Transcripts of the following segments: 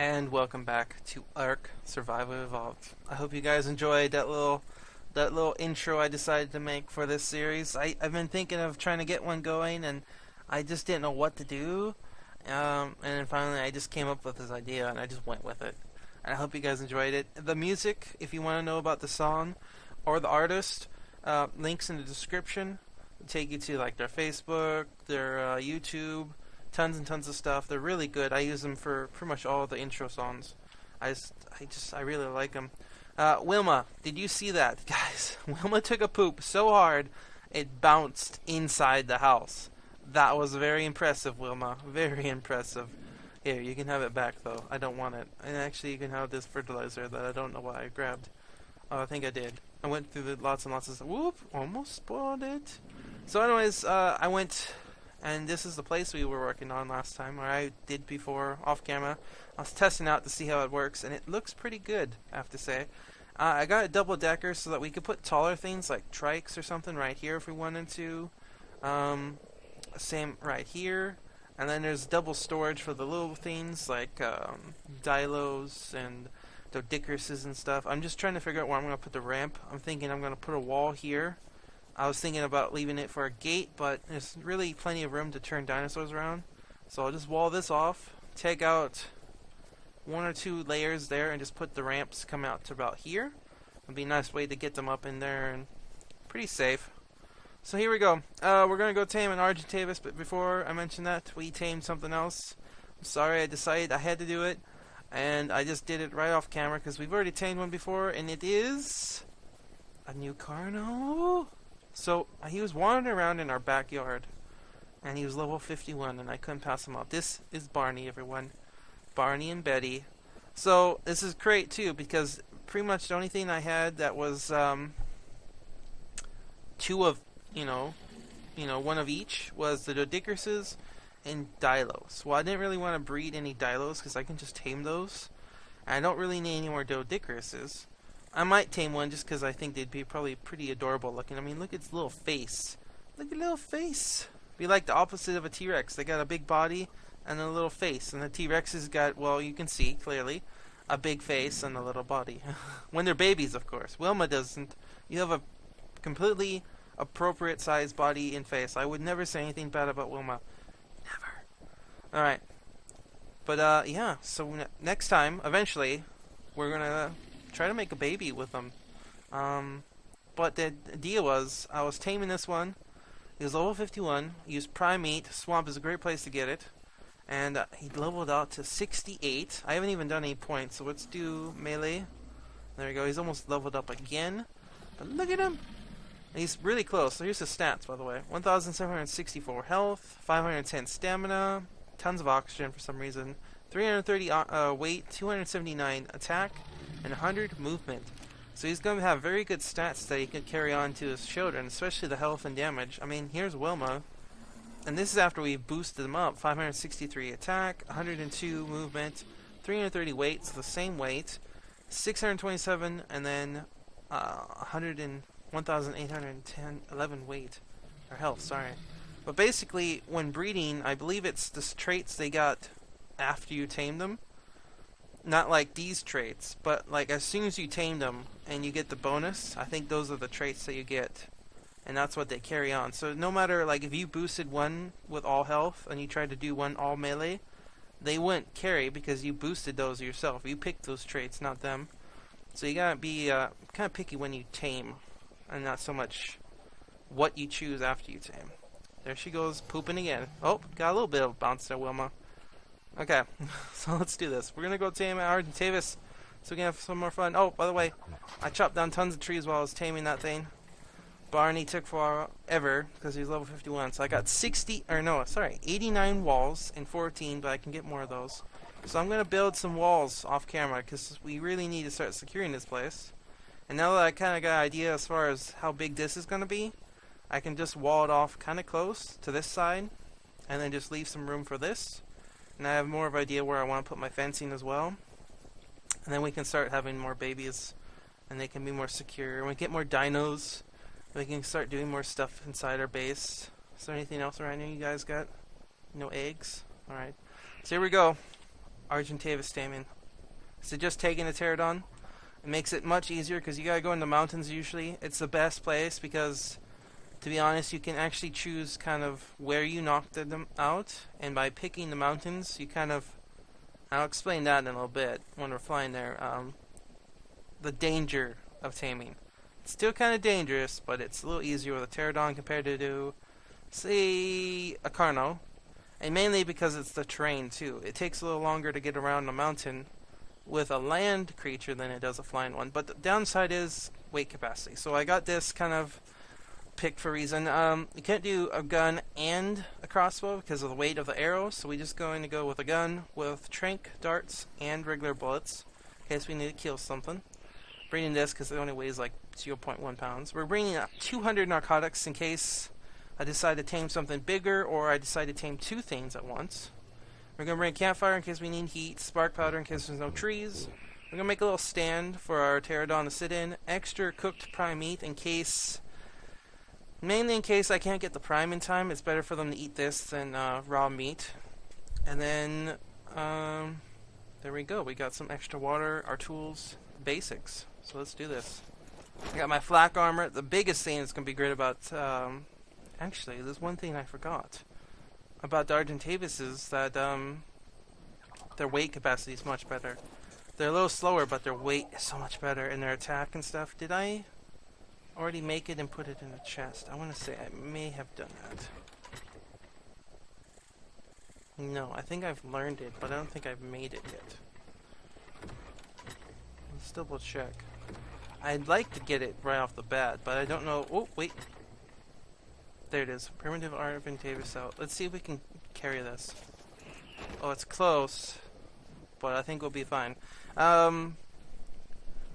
And welcome back to Ark Survival Evolved. I hope you guys enjoyed that little intro I decided to make for this series. I've been thinking of trying to get one going, and I just didn't know what to do. And then finally, I just came up with this idea, and I just went with it. And I hope you guys enjoyed it. The music, if you want to know about the song or the artist, links in the description. It'll take you to like their Facebook, their YouTube. Tons and tons of stuff. They're really good. I use them for pretty much all the intro songs. I really like them. Wilma, did you see that, guys? Wilma took a poop so hard it bounced inside the house. That was very impressive, Wilma. Very impressive. Here, you can have it back though. I don't want it. And actually, you can have this fertilizer that I don't know why I grabbed. Oh, I think I did. I went through lots and lots of stuff. Whoop! Almost spoiled it. So, anyways, I went. And this is the place we were working on last time, or I did before, off camera. I was testing out to see how it works, and it looks pretty good, I have to say. I got a double-decker so that we could put taller things like trikes or something right here if we wanted to. Same right here. And then there's double storage for the little things like dilos and dodicruses and stuff. I'm just trying to figure out where I'm going to put the ramp. I'm thinking I'm going to put a wall here. I was thinking about leaving it for a gate, but there's really plenty of room to turn dinosaurs around. So I'll just wall this off, take out one or two layers there, and just put the ramps come out to about here. It'll be a nice way to get them up in there, and pretty safe. So here we go. We're going to go tame an Argentavis, but before I mention that, we tamed something else. I'm sorry, I decided I had to do it, and I just did it right off camera, because we've already tamed one before, and it is a new Carno. So, he was wandering around in our backyard, and he was level 51, and I couldn't pass him off. This is Barney, everyone. Barney and Betty. So, this is great, too, because pretty much the only thing I had that was, two of, one of each was the dodicruses and dilos. Well, I didn't really want to breed any dilos, because I can just tame those. And I don't really need any more dodicruses. I might tame one just because I think they'd be probably pretty adorable looking. I mean, look at its little face. Look at little face. Be like the opposite of a T-Rex. They got a big body and a little face. And the T-Rex has got, well, you can see clearly, a big face and a little body. When they're babies, of course. Wilma doesn't. You have a completely appropriate sized body and face. I would never say anything bad about Wilma. Never. Alright. But, yeah. So next time, eventually, we're going to try to make a baby with them. But the idea was, I was taming this one. He was level 51. Used prime meat. Swamp is a great place to get it. And he leveled out to 68. I haven't even done any points, so let's do melee. There we go. He's almost leveled up again. But look at him. He's really close. So here's his stats, by the way. 1,764 health, 510 stamina, tons of oxygen for some reason, 330 weight, 279 attack, and 100 movement. So he's going to have very good stats that he can carry on to his children, especially the health and damage. I mean, here's Wilma. And this is after we boosted him up. 563 attack, 102 movement, 330 weight, so the same weight, 627, and then 1,811 weight. Or health, sorry. But basically, when breeding, I believe it's the traits they got after you tame them. Not like these traits, but like as soon as you tame them and you get the bonus, I think those are the traits that you get. And that's what they carry on. So no matter, like, if you boosted one with all health and you tried to do one all melee, they wouldn't carry because you boosted those yourself. You picked those traits, not them. So you gotta be kind of picky when you tame, and not so much what you choose after you tame. There she goes, pooping again. Oh, got a little bit of a bounce there, Wilma. Okay, so let's do this. We're gonna go tame Argentavis so we can have some more fun. Oh, by the way, I chopped down tons of trees while I was taming that thing. Barney took forever because he's level 51. So I got 89 walls and 14, but I can get more of those. So I'm gonna build some walls off camera because we really need to start securing this place. And now that I kind of got an idea as far as how big this is gonna be, I can just wall it off kind of close to this side, and then just leave some room for this. And I have more of an idea where I want to put my fencing as well. And then we can start having more babies, and they can be more secure. When we get more dinos, we can start doing more stuff inside our base. Is there anything else around here you guys got? No eggs? Alright. So here we go. Argentavis taming. So just taking a pterodon, it makes it much easier because you gotta go in the mountains usually. It's the best place because, to be honest, you can actually choose kind of where you knock them out, and by picking the mountains, you kind of, I'll explain that in a little bit when we're flying there, the danger of taming. It's still kind of dangerous, but it's a little easier with a pterodon compared to, say, a Carno. And mainly because it's the terrain too. It takes a little longer to get around a mountain with a land creature than it does a flying one. But the downside is weight capacity. So I got this kind of picked for a reason. You can't do a gun and a crossbow because of the weight of the arrows. So we're just going to go with a gun with trank, darts, and regular bullets in case we need to kill something. Bringing this because it only weighs like 0.1 pounds. We're bringing up 200 narcotics in case I decide to tame something bigger or I decide to tame two things at once. We're going to bring a campfire in case we need heat, spark powder in case there's no trees. We're going to make a little stand for our pterodon to sit in, extra cooked prime meat in case, mainly in case I can't get the prime in time. It's better for them to eat this than raw meat. And then, there we go. We got some extra water, our tools, basics. So let's do this. I got my flak armor. The biggest thing that's going to be great about, actually, there's one thing I forgot about the Argentavis is that their weight capacity is much better. They're a little slower, but their weight is so much better, and their attack and stuff. Did I already make it and put it in a chest? I want to say I may have done that. No, I think I've learned it, but I don't think I've made it yet. Let's double check. I'd like to get it right off the bat, but I don't know. Oh, wait. There it is. Primitive Argentavis out. Let's see if we can carry this. Oh, it's close, but I think we'll be fine.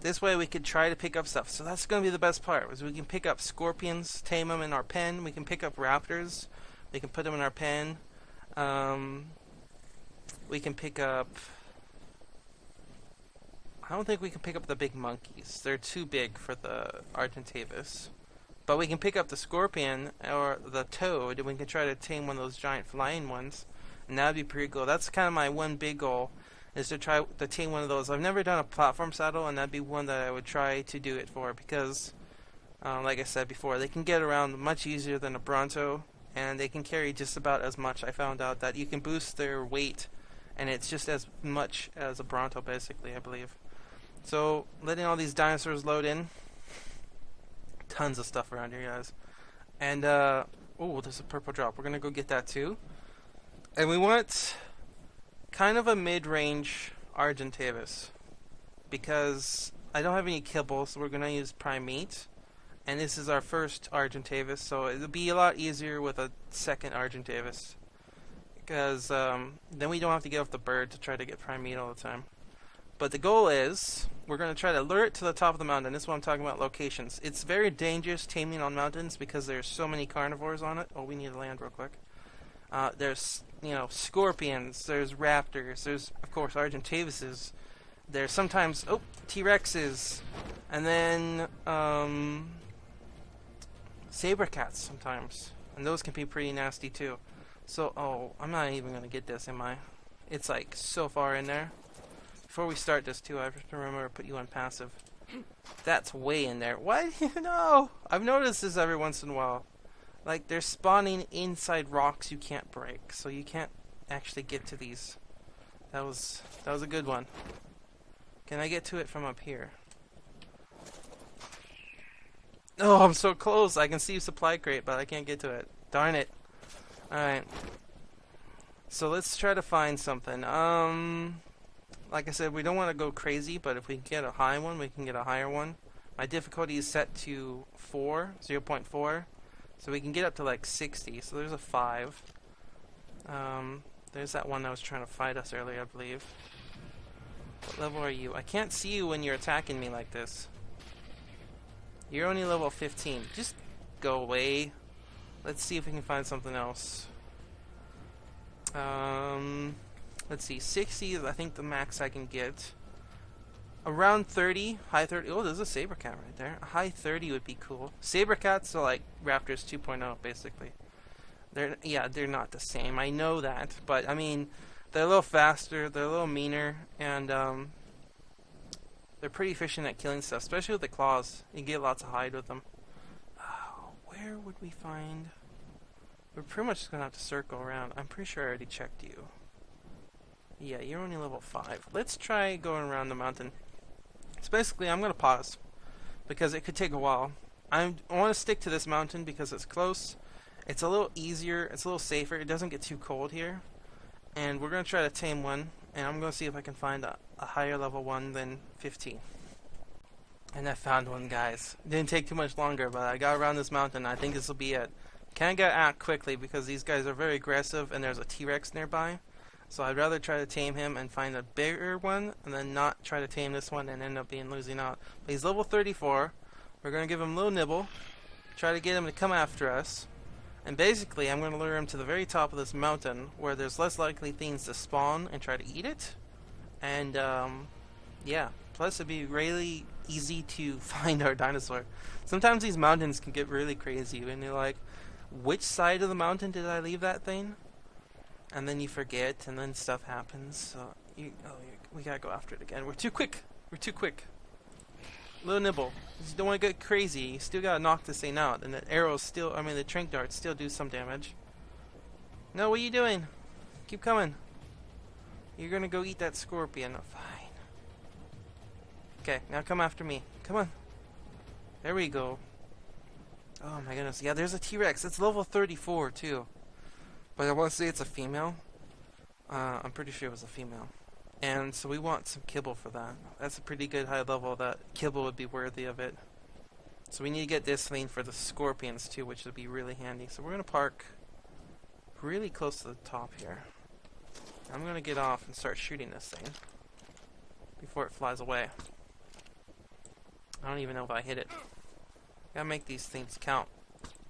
This way we could try to pick up stuff. So that's going to be the best part, is we can pick up scorpions, tame them in our pen. We can pick up raptors. We can put them in our pen. We can pick up... I don't think we can pick up the big monkeys. They're too big for the Argentavis. But we can pick up the scorpion or the toad, and we can try to tame one of those giant flying ones. And that would be pretty cool. That's kind of my one big goal, is to try to tame one of those. I've never done a platform saddle, and that'd be one that I would try to do it for, because, like I said before, they can get around much easier than a Bronto, and they can carry just about as much. I found out that you can boost their weight, and it's just as much as a Bronto, basically, I believe. So, letting all these dinosaurs load in. Tons of stuff around here, guys. And, oh, there's a purple drop. We're gonna go get that, too. And we want kind of a mid-range Argentavis, because I don't have any kibble, so we're gonna use prime meat. And this is our first Argentavis, so it'll be a lot easier with a second Argentavis, because then we don't have to get off the bird to try to get prime meat all the time. But the goal is, we're going to try to lure it to the top of the mountain. This is what I'm talking about, locations. It's very dangerous taming on mountains because there's so many carnivores on it. Oh, we need to land real quick. There's, scorpions, there's raptors, there's, of course, Argentavises. There's sometimes, T-Rexes. And then, saber cats sometimes. And those can be pretty nasty, too. So, I'm not even going to get this, am I? It's, like, so far in there. Before we start this, too, I have to remember to put you on passive. That's way in there. What? No! I've noticed this every once in a while. Like, they're spawning inside rocks you can't break, so you can't actually get to these. That was a good one. Can I get to it from up here? Oh, I'm so close! I can see supply crate, but I can't get to it. Darn it. Alright. So let's try to find something. Like I said, we don't want to go crazy, but if we can get a high one, we can get a higher one. My difficulty is set to 0.4, so we can get up to like 60, so there's a 5. There's that one that was trying to fight us earlier, I believe. What level are you? I can't see you when you're attacking me like this. You're only level 15. Just go away. Let's see if we can find something else. Let's see, 60 is I think the max I can get. Around 30, high 30. Oh, there's a saber cat right there. A high 30 would be cool. Saber cats are like Raptors 2.0, basically. They're not the same. I know that, but I mean, They're a little faster, they're a little meaner, and they're pretty efficient at killing stuff, especially with the claws. You can get lots of hide with them. Oh, where would we find... We're pretty much just going to have to circle around. I'm pretty sure I already checked you. Yeah, you're only level 5. Let's try going around the mountain. So basically, I'm going to pause, because it could take a while. I want to stick to this mountain because it's close. It's a little easier, it's a little safer, it doesn't get too cold here. And we're going to try to tame one, and I'm going to see if I can find a higher level one than 15. And I found one, guys. It didn't take too much longer, but I got around this mountain. I think this will be it. Can't get out quickly because these guys are very aggressive, and there's a T-Rex nearby. So I'd rather try to tame him and find a bigger one, and then not try to tame this one and end up losing out. But he's level 34. We're going to give him a little nibble, try to get him to come after us. And basically, I'm going to lure him to the very top of this mountain, where there's less likely things to spawn and try to eat it. And, yeah. Plus, it'd be really easy to find our dinosaur. Sometimes these mountains can get really crazy, and you're like, which side of the mountain did I leave that thing? And then you forget, and then stuff happens. So, we gotta go after it again. We're too quick. We're too quick. Little nibble. You just don't want to get crazy. You still gotta knock this thing out. And the arrows still, the trank darts still do some damage. No, what are you doing? Keep coming. You're gonna go eat that scorpion. Oh, fine. Okay, now come after me. Come on. There we go. Oh my goodness. Yeah, there's a T-Rex. It's level 34 too. But I want to say it's a female. I'm pretty sure it was a female. And so we want some kibble for that. That's a pretty good high level that kibble would be worthy of it. So we need to get this thing for the scorpions too, which would be really handy. So we're going to park really close to the top here. I'm going to get off and start shooting this thing before it flies away. I don't even know if I hit it. Gotta make these things count.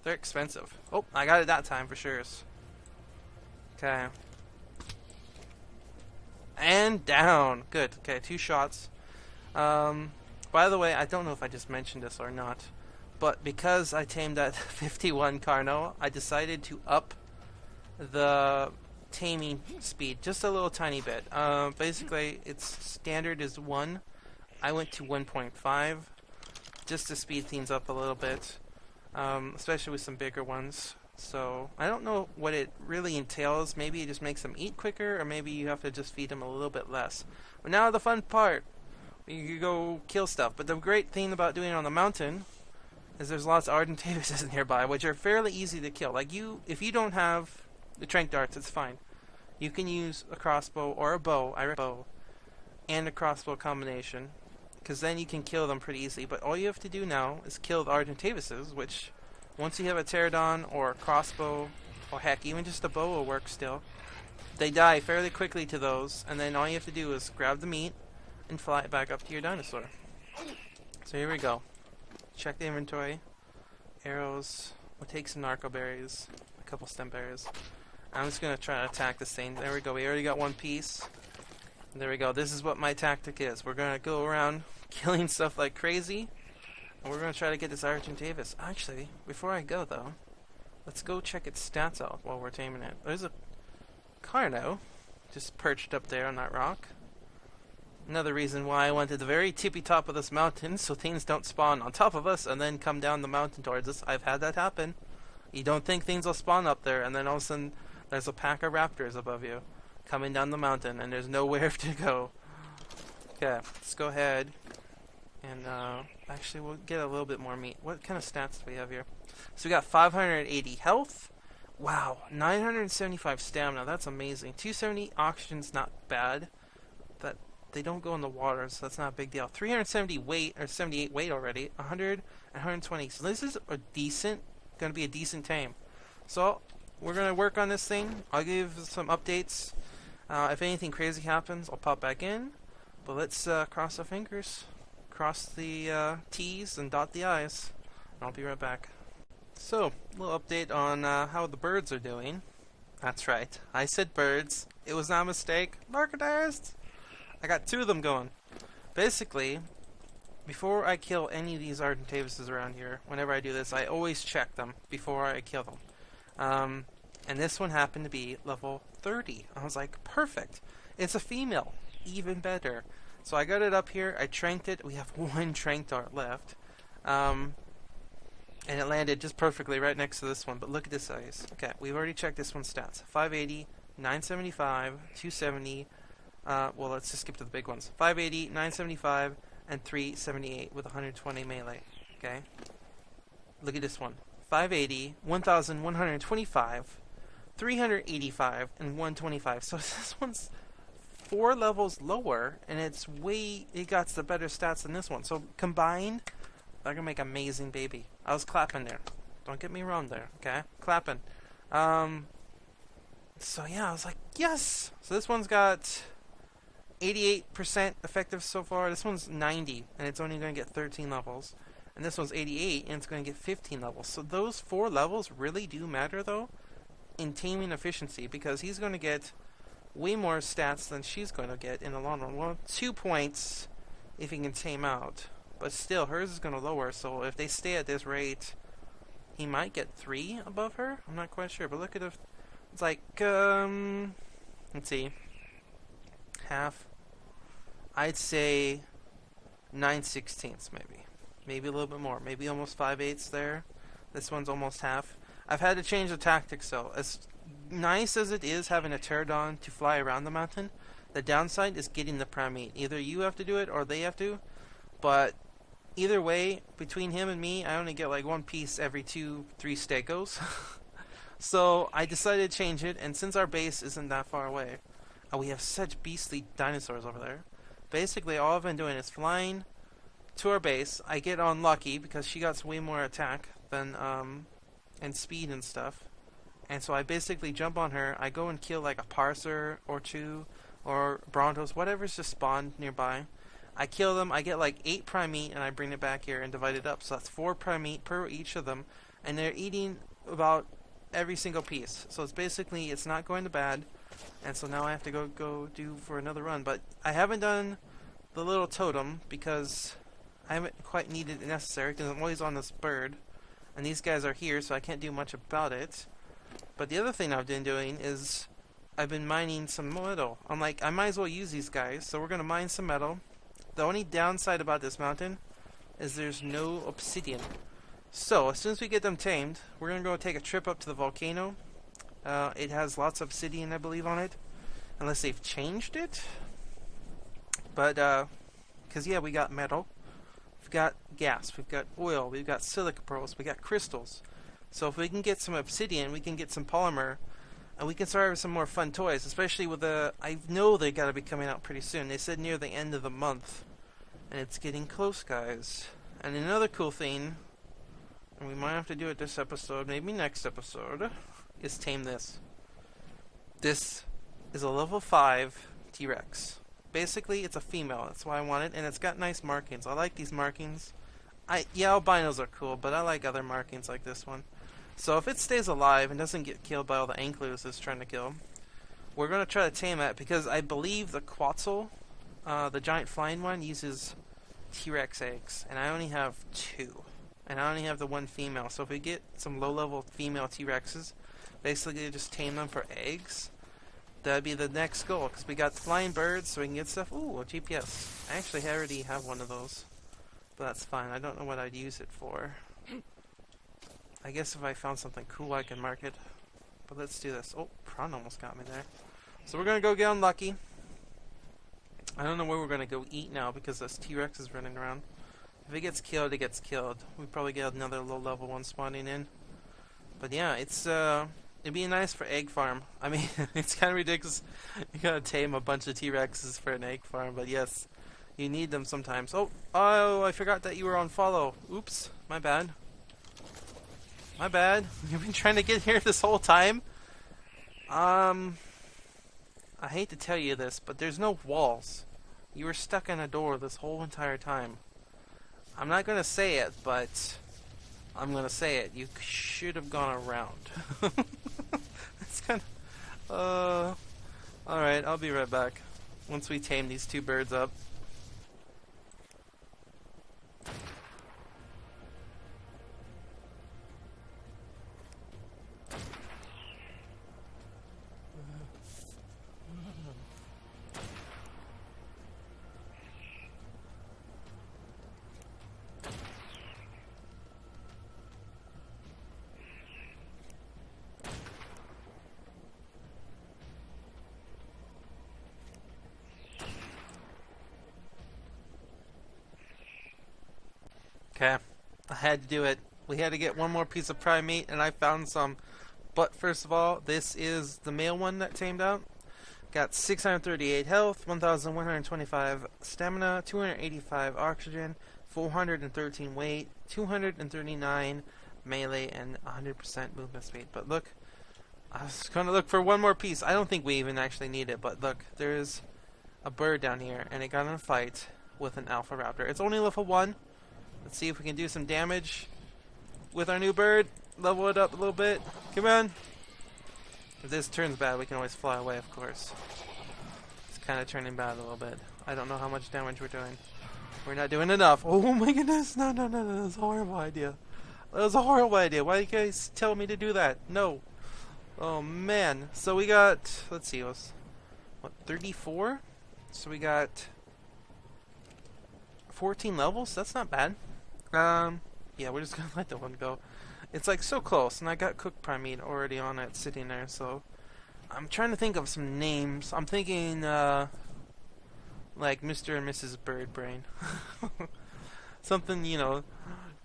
They're expensive. Oh, I got it that time for sure. Okay. And down. Good. Okay, 2 shots. By the way, I don't know if I just mentioned this or not, but because I tamed that 51 Carno, I decided to up the taming speed just a little tiny bit. Basically, its standard is 1. I went to 1.5 just to speed things up a little bit, especially with some bigger ones. So, I don't know what it really entails. Maybe it just makes them eat quicker, or maybe you have to just feed them a little bit less. But now the fun part. You can go kill stuff. But the great thing about doing it on the mountain is there's lots of Argentavises nearby, which are fairly easy to kill. Like, if you don't have the trank darts, it's fine. You can use a crossbow or a bow, and a crossbow combination, because then you can kill them pretty easily. But all you have to do now is kill the Argentavises, which... once you have a pterodon or a crossbow, or heck, even just a bow will work still, they die fairly quickly to those, and then all you have to do is grab the meat and fly it back up to your dinosaur. So here we go. Check the inventory. Arrows. We'll take some narco berries, a couple stem berries. I'm just going to try to attack this thing. There we go. We already got 1 piece. There we go. This is what my tactic is. We're going to go around killing stuff like crazy. We're going to try to get this Argentavis. Actually, before I go, though, let's go check its stats out while we're taming it. There's a Carno just perched up there on that rock. Another reason why I went to the very tippy top of this mountain, so things don't spawn on top of us and then come down the mountain towards us. I've had that happen. You don't think things will spawn up there, and then all of a sudden there's a pack of raptors above you coming down the mountain, and there's nowhere to go. Okay, let's go ahead. And, actually, we'll get a little bit more meat. What kind of stats do we have here? So we got 580 health. Wow, 975 stamina. That's amazing. 270 oxygen's not bad. That they don't go in the water, so that's not a big deal. 370 weight, or 78 weight already. 100 and 120. So this is a decent, going to be a decent tame. So we're going to work on this thing. I'll give some updates. If anything crazy happens, I'll pop back in. But let's cross our fingers. Cross the T's and dot the I's. I'll be right back. So, a little update on how the birds are doing. That's right, I said birds. It was not a mistake. Marketers! I got 2 of them going. Basically, before I kill any of these Argentavises around here, whenever I do this, I always check them before I kill them. And this one happened to be level 30. I was like, perfect. It's a female. Even better. So I got it up here. I tranked it. We have one trank dart left. And it landed just perfectly right next to this one. But look at this size. Okay, we've already checked this one's stats. 580, 975, 270. Well, let's just skip to the big ones. 580, 975, and 378 with 120 melee. Okay? Look at this one. 580, 1125, 385, and 125. So this one's 4 levels lower, and it got the better stats than this one. So combined, they're gonna make an amazing baby. I was clapping there. Don't get me wrong there, okay? Clapping. So yeah, I was like, yes! So this one's got 88% effective so far. This one's 90, and it's only gonna get 13 levels. And this one's 88, and it's gonna get 15 levels. So those 4 levels really do matter, though, in taming efficiency, because he's gonna get way more stats than she's going to get in the long run. Well, 2 points if he can tame out. But still, hers is going to lower, so if they stay at this rate, he might get 3 above her? I'm not quite sure, but look at it. It's like, let's see. Half. I'd say 9/16 maybe. Maybe a little bit more. Maybe almost 5/8 there. This one's almost half. I've had to change the tactics, though. As nice as it is having a pterodon to fly around the mountain, the downside is getting the prime meat. Either you have to do it or they have to, but either way, between him and me, I only get like 1 piece every 2-3 stegos. So I decided to change it, and since our base isn't that far away, and we have such beastly dinosaurs over there, basically all I've been doing is flying to our base. I get unlucky because she got way more attack than and speed and stuff. And so I basically jump on her, I go and kill like a parser or 2, or brontos, whatever's just spawned nearby. I kill them, I get like 8 prime meat, and I bring it back here and divide it up. So that's 4 prime meat per each of them, and they're eating about every single piece. So it's basically, it's not going to bad, and so now I have to go do for another run. But I haven't done the little totem because I haven't quite needed it necessary, because I'm always on this bird, and these guys are here, so I can't do much about it. But the other thing I've been doing is I've been mining some metal. I'm like, I might as well use these guys, so we're going to mine some metal. The only downside about this mountain is there's no obsidian. So, as soon as we get them tamed, we're going to go take a trip up to the volcano. It has lots of obsidian, I believe, on it. Unless they've changed it. But, because, yeah, we got metal. We've got gas. We've got oil. We've got silica pearls. We got crystals. So if we can get some obsidian, we can get some polymer, and we can start with some more fun toys, especially with the... I know they got to be coming out pretty soon. They said near the end of the month. And it's getting close, guys. And another cool thing, and we might have to do it this episode, maybe next episode, is tame this. This is a level 5 T-Rex. Basically, it's a female. That's why I want it, and it's got nice markings. I like these markings. Yeah, albinos are cool, but I like other markings like this one. So if it stays alive and doesn't get killed by all the anklers it's trying to kill, we're going to try to tame it, because I believe the Quetzal, the giant flying one, uses T-Rex eggs, and I only have 2. And I only have the 1 female, so if we get some low-level female T-Rexes, basically just tame them for eggs, that'd be the next goal, because we got flying birds, so we can get stuff. Ooh, a GPS. I actually already have one of those, but that's fine. I don't know what I'd use it for. I guess if I found something cool I can mark it. But let's do this. Oh, prawn almost got me there. So we're going to go get unlucky. I don't know where we're going to go eat now, because this T-Rex is running around. If it gets killed, it gets killed. We probably get another low-level one spawning in. But yeah, it'd be nice for egg farm. I mean, it's kind of ridiculous. You gotta tame a bunch of T-Rexes for an egg farm, but yes, you need them sometimes. Oh, I forgot that you were on follow. Oops, my bad. My bad. You've been trying to get here this whole time? I hate to tell you this, but there's no walls. You were stuck in a door this whole entire time. I'm not gonna say it, but I'm gonna say it. You should have gone around. It's kind of... Alright, I'll be right back. Once we tame these 2 birds up. Okay, I had to do it. We had to get one more piece of prime meat, and I found some. But first of all, this is the male one that tamed out. Got 638 health, 1,125 stamina, 285 oxygen, 413 weight, 239 melee, and 100% movement speed. But look, I was going to look for one more piece. I don't think we even actually need it, but look, there's a bird down here, and it got in a fight with an alpha raptor. It's only level 1. Let's see if we can do some damage with our new bird. Level it up a little bit. Come on. If this turns bad, we can always fly away, of course. It's kind of turning bad a little bit. I don't know how much damage we're doing. We're not doing enough. Oh my goodness. No, no, no, no. That was a horrible idea. That was a horrible idea. Why did you guys tell me to do that? No. Oh man. So we got, let's see, it was, what, 34? So we got 14 levels? That's not bad. Yeah, we're just gonna let that one go. It's like so close, and I got cooked prime meat already on it sitting there, so I'm trying to think of some names. I'm thinking, like Mr. and Mrs. Bird Brain. Something, you know,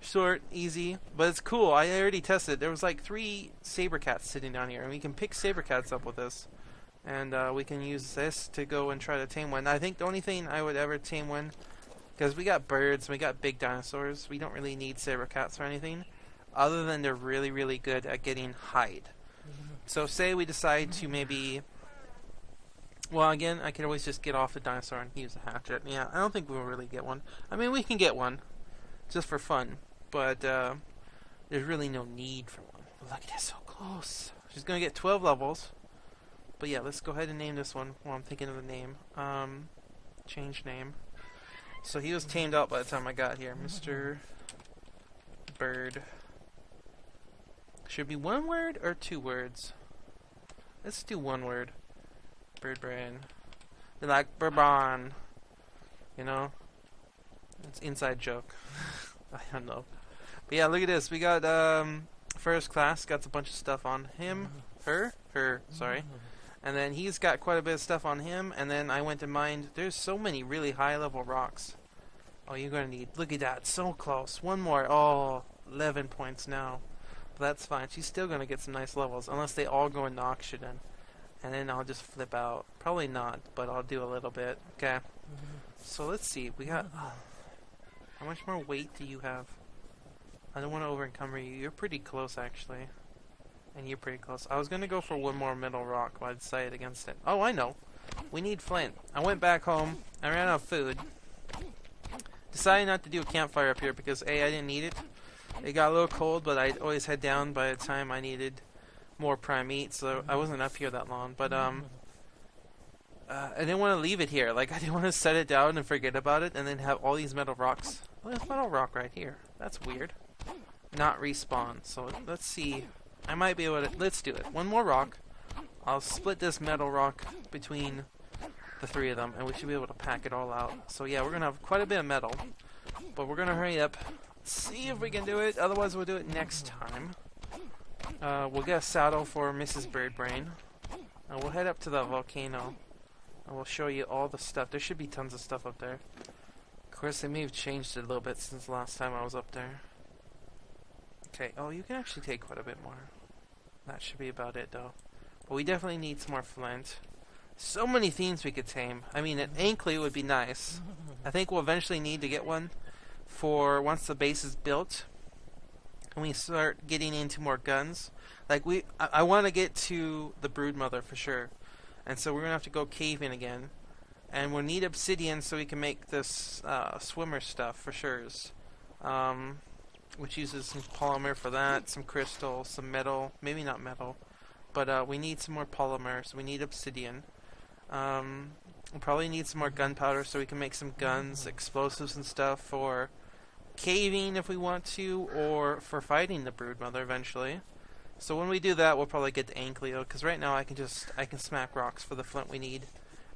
short, easy, but it's cool. I already tested. There was like 3 saber cats sitting down here, and we can pick saber cats up with this. And we can use this to go and try to tame one. I think the only thing I would ever tame one, because we got birds, we got big dinosaurs, we don't really need saber cats or anything, other than they're really, really good at getting hide. So say we decide to maybe, well, again, I could always just get off the dinosaur and use a hatchet. Yeah, I don't think we'll really get one. I mean, we can get one, just for fun, but there's really no need for one. Look at it, so close. She's going to get 12 levels. But yeah, let's go ahead and name this one while I'm thinking of the name. Change name. So he was tamed out by the time I got here. Mr. Bird. Should be 1 word or 2 words? Let's do 1 word. Bird brain. They're like Bourbon. You know? It's inside joke. I don't know. But yeah, look at this. We got first class. Got a bunch of stuff on him. Her, sorry. And then he's got quite a bit of stuff on him. And then I went to mined. There's so many really high level rocks. Oh, you're going to need... Look at that. So close. 1 more. Oh, 11 points now. But that's fine. She's still going to get some nice levels. Unless they all go into oxygen. And then I'll just flip out. Probably not. But I'll do a little bit. Okay. So let's see. We got... how much more weight do you have? I don't want to over encumber you. You're pretty close, actually. And you're pretty close. I was going to go for 1 more metal rock, but I decided against it. Oh, I know. We need flint. I went back home. I ran out of food. Decided not to do a campfire up here because, A, I didn't need it. It got a little cold, but I'd always head down by the time I needed more prime meat, so I wasn't up here that long. But, I didn't want to leave it here. Like, I didn't want to set it down and forget about it and then have all these metal rocks. Well, there's metal rock right here. That's weird. Not respawn. So, let's see... I might be able to... Let's do it. 1 more rock. I'll split this metal rock between the 3 of them, and we should be able to pack it all out. So yeah, we're going to have quite a bit of metal, but we're going to hurry up, see if we can do it. Otherwise, we'll do it next time. We'll get a saddle for Mrs. Birdbrain. We'll head up to the volcano, and we'll show you all the stuff. There should be tons of stuff up there. Of course, they may have changed it a little bit since the last time I was up there. Okay, oh, you can actually take quite a bit more. That should be about it, though. But we definitely need some more flint. So many themes we could tame. I mean, an anklet would be nice. I think we'll eventually need to get one for once the base is built. And we start getting into more guns. Like, I want to get to the broodmother for sure. And so we're going to have to go caving again. And we'll need obsidian so we can make this swimmer stuff for sure. Which uses some polymer for that, some crystal, some metal, maybe not metal, but we need some more polymer, so we need obsidian. We'll probably need some more gunpowder so we can make some guns, explosives and stuff for caving if we want to, or for fighting the broodmother eventually. So when we do that, we'll probably get the ankleo, because right now I can smack rocks for the flint we need.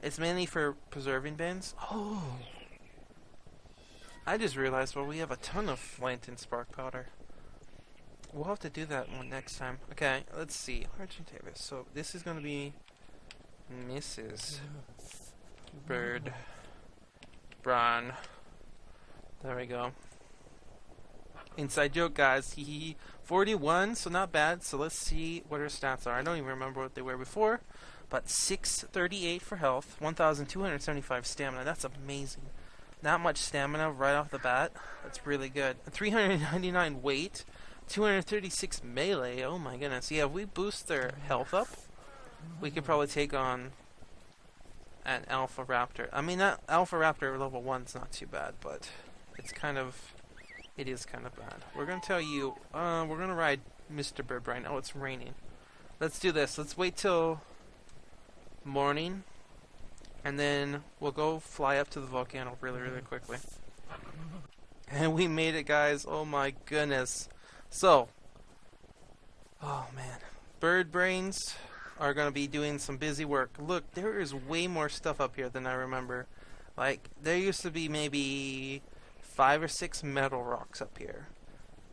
It's mainly for preserving bins. Oh! I just realized, well, we have a ton of flint and spark powder. We'll have to do that one next time. Okay, let's see. Argentavis. So this is going to be Mrs. Bird. Brawn. There we go. Inside joke, guys. He 41, so not bad. So let's see what her stats are. I don't even remember what they were before, but 638 for health, 1,275 stamina. That's amazing. Not much stamina right off the bat. That's really good. 399 weight, 236 melee. Oh my goodness. Yeah, if we boost their health up, we could probably take on an Alpha Raptor. I mean, that Alpha Raptor level 1's not too bad, but it's kind of... It is kind of bad. We're going to tell you, we're going to ride Mr. Bird right now. It's raining. Let's do this. Let's wait till morning, and then we'll go fly up to the volcano really, really quickly. And we made it, guys. Oh my goodness. So, oh man. Bird brains are going to be doing some busy work. Look, there is way more stuff up here than I remember. Like, there used to be maybe 5 or 6 metal rocks up here,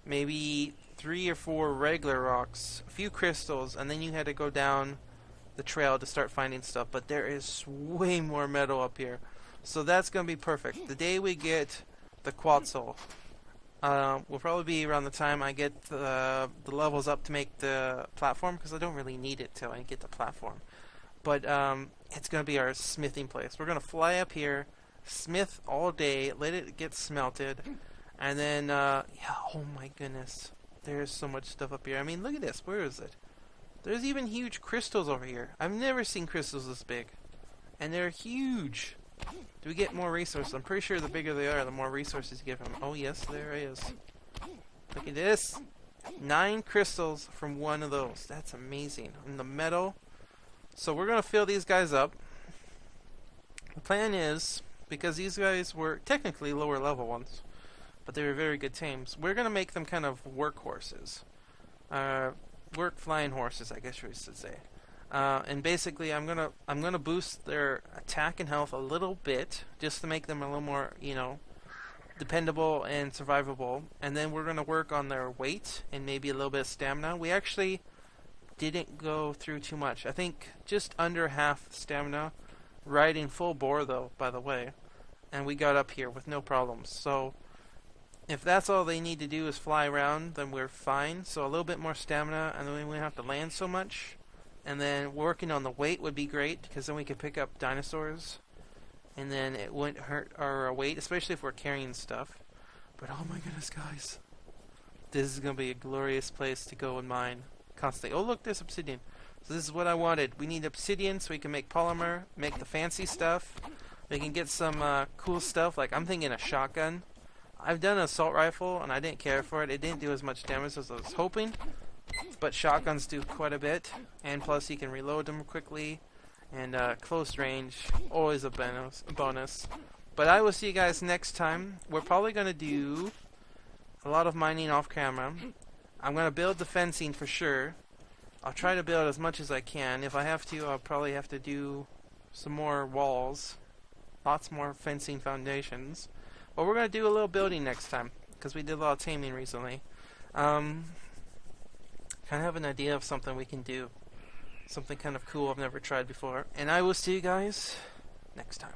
maybe 3 or 4 regular rocks, a few crystals, and then you had to go down the trail to start finding stuff. But there is way more metal up here, so that's gonna be perfect. The day we get the Quetzal will probably be around the time I get the levels up to make the platform, because I don't really need it till I get the platform. But it's gonna be our smithing place. We're gonna fly up here, smith all day, let it get smelted, and then yeah, oh my goodness, there's so much stuff up here. I mean, look at this. Where is it? There's even huge crystals over here. I've never seen crystals this big, and they're huge. Do we get more resources? I'm pretty sure the bigger they are, the more resources you give them. Oh yes, there is. Look at this. 9 crystals from one of those. That's amazing. And the metal. So we're gonna fill these guys up. The plan is, because these guys were technically lower level ones, but they were very good tames, we're going to make them kind of workhorses. Work flying horses, I guess you should say. And basically I'm gonna boost their attack and health a little bit, just to make them a little more, you know, dependable and survivable. And then we're going to work on their weight and maybe a little bit of stamina. We actually didn't go through too much. I think just under half stamina, riding full bore though, by the way. And we got up here with no problems. So if that's all they need to do is fly around, then we're fine. So a little bit more stamina, and then we won't have to land so much. And then working on the weight would be great, because then we could pick up dinosaurs, and then it wouldn't hurt our weight, especially if we're carrying stuff. But oh my goodness, guys, this is gonna be a glorious place to go and mine constantly. Oh look, there's obsidian. So this is what I wanted. We need obsidian so we can make polymer, make the fancy stuff. We can get some cool stuff, like I'm thinking a shotgun. I've done an assault rifle and I didn't care for it. It didn't do as much damage as I was hoping, but shotguns do quite a bit, and plus you can reload them quickly, and close range, always a bonus. But I will see you guys next time. We're probably going to do a lot of mining off camera. I'm going to build the fencing for sure. I'll try to build as much as I can. If I have to, I'll probably have to do some more walls. Lots more fencing foundations. But we're going to do a little building next time, because we did a lot of taming recently. Kind of have an idea of something we can do. Something kind of cool I've never tried before. And I will see you guys next time.